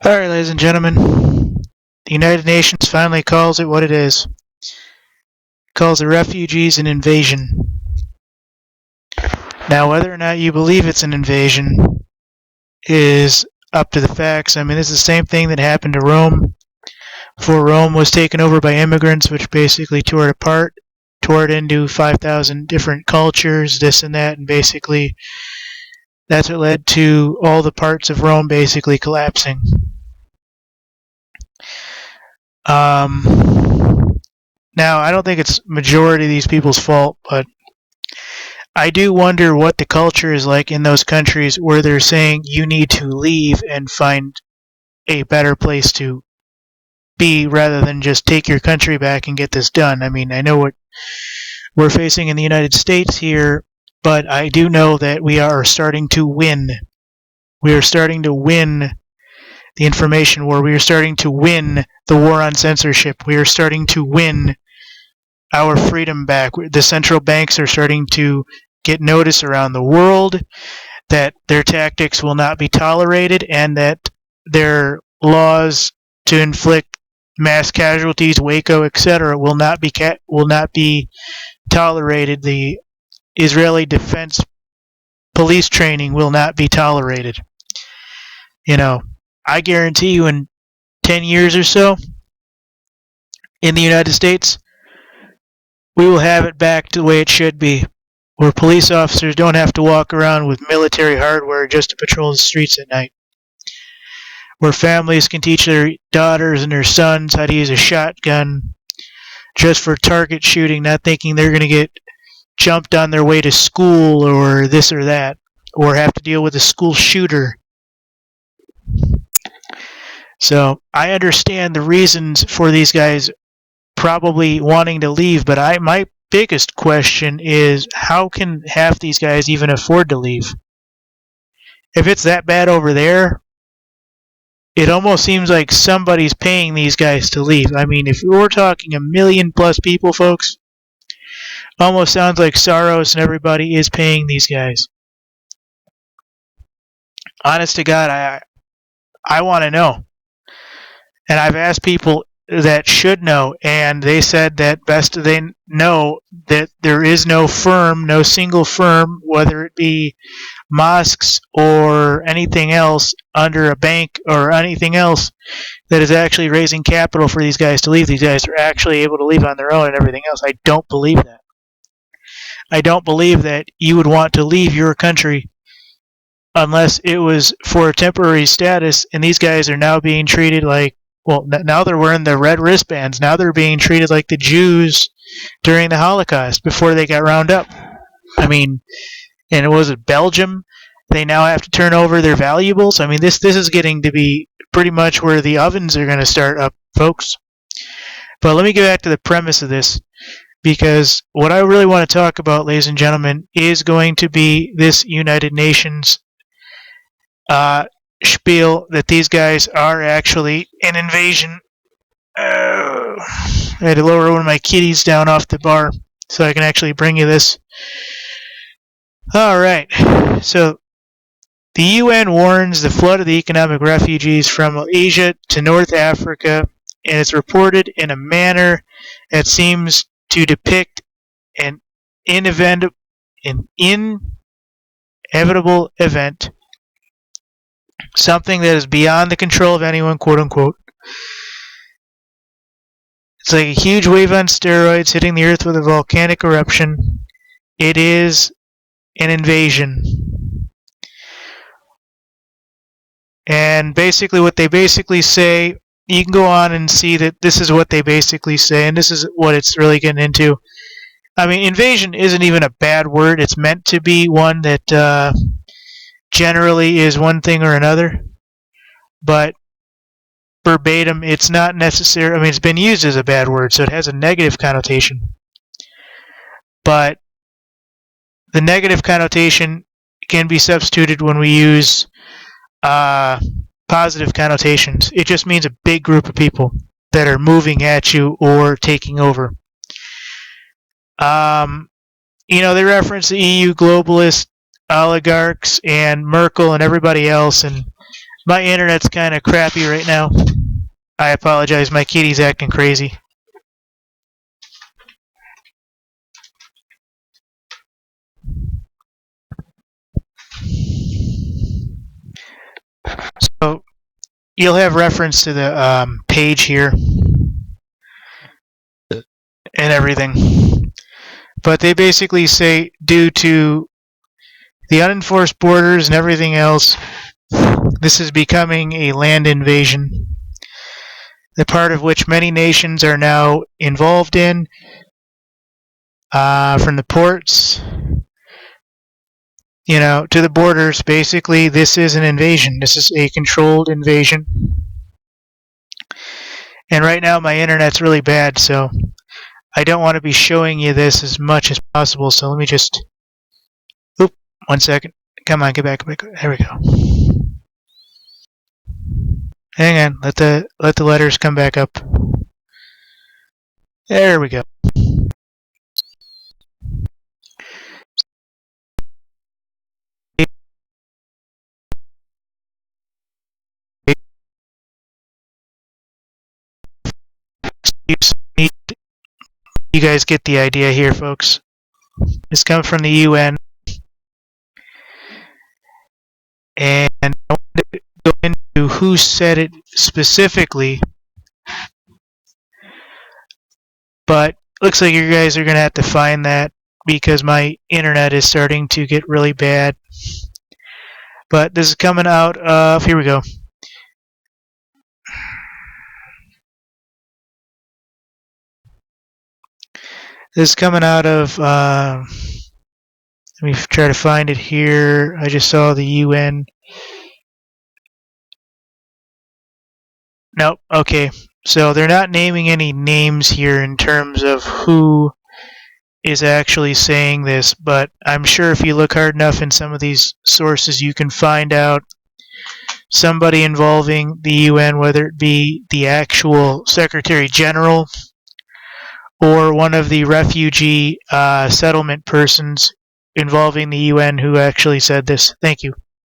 Alright, ladies and gentlemen, the United Nations finally calls it what it is. It calls the refugees an invasion. Now, whether or not you believe it's an invasion is up to the facts. I mean, this is the same thing that happened to Rome before Rome was taken over by immigrants, which basically tore it apart, tore it into 5,000 different cultures, this and that, and basically that's what led to all the parts of Rome basically collapsing. Now, I don't think it's majority of these people's fault, but I do wonder what the culture is like in those countries where they're saying you need to leave and find a better place to be rather than just take your country back and get this done. I mean, I know what we're facing in the United States here, but I do know that we are starting to win. We are starting to win the information war. We are starting to win the war on censorship. We are starting to win our freedom back. The central banks are starting to get notice around the world that their tactics will not be tolerated and that their laws to inflict mass casualties, Waco, etc., will not be tolerated. The Israeli Defense Police training will not be tolerated. You know, I guarantee you in 10 years or so in the United States, we will have it back to the way it should be, where police officers don't have to walk around with military hardware just to patrol the streets at night, where families can teach their daughters and their sons how to use a shotgun just for target shooting, not thinking they're going to get jumped on their way to school or this or that, or have to deal with a school shooter. So I understand the reasons for these guys probably wanting to leave, but my biggest question is how can half these guys even afford to leave? If it's that bad over there, it almost seems like somebody's paying these guys to leave. I mean, if we're talking 1 million plus people, folks, almost sounds like Soros and everybody is paying these guys. Honest to God, I want to know. And I've asked people that should know, and they said that best they know that there is no single firm, whether it be mosques or anything else under a bank or anything else, that is actually raising capital for these guys to leave. These guys are actually able to leave on their own and everything else. I don't believe that. I don't believe that you would want to leave your country unless it was for a temporary status, and these guys are now being treated like, well, now they're wearing the red wristbands. Now they're being treated like the Jews during the Holocaust before they got rounded up. I mean, and was it Belgium? They now have to turn over their valuables. I mean, this is getting to be pretty much where the ovens are going to start up, folks. But let me get back to the premise of this, because what I really want to talk about, ladies and gentlemen, is going to be this United Nations spiel that these guys are actually an invasion. I had to lower one of my kitties down off the bar so I can actually bring you this. Alright, so the UN warns the flood of the economic refugees from Asia to North Africa, and it's reported in a manner that seems to depict an inevitable event, something that is beyond the control of anyone, quote unquote. It's like a huge wave on steroids hitting the earth with a volcanic eruption. It is an invasion. And basically what they basically say, you can go on and see that this is what they basically say, and this is what it's really getting into. I mean, invasion isn't even a bad word. It's meant to be one that generally is one thing or another. But verbatim, it's not necessary. I mean, it's been used as a bad word, so it has a negative connotation. But the negative connotation can be substituted when we use positive connotations. It just means a big group of people that are moving at you or taking over. They reference the EU globalist oligarchs and Merkel and everybody else, and My internet's kind of crappy right now. I apologize, my kitty's acting crazy. So you'll have reference to the page here and everything. But they basically say due to the unenforced borders and everything else, this is becoming a land invasion, the part of which many nations are now involved in, from the ports, to the borders. Basically, this is an invasion. This is a controlled invasion. And right now my internet's really bad, so I don't want to be showing you this as much as possible. So let me just... Oop, 1 second. Come on, get back. There we go. Hang on, let the letters come back up. There we go. You guys get the idea here, folks. This comes from the UN, and I want to go into who said it specifically, but looks like you guys are going to have to find that because my internet is starting to get really bad. But this is coming out of... Here we go. This is coming out of... let me try to find it here. I just saw the UN. Nope. Okay. So they're not naming any names here in terms of who is actually saying this, but I'm sure if you look hard enough in some of these sources, you can find out somebody involving the UN, whether it be the actual Secretary General or one of the refugee settlement persons involving the UN who actually said this. Thank you.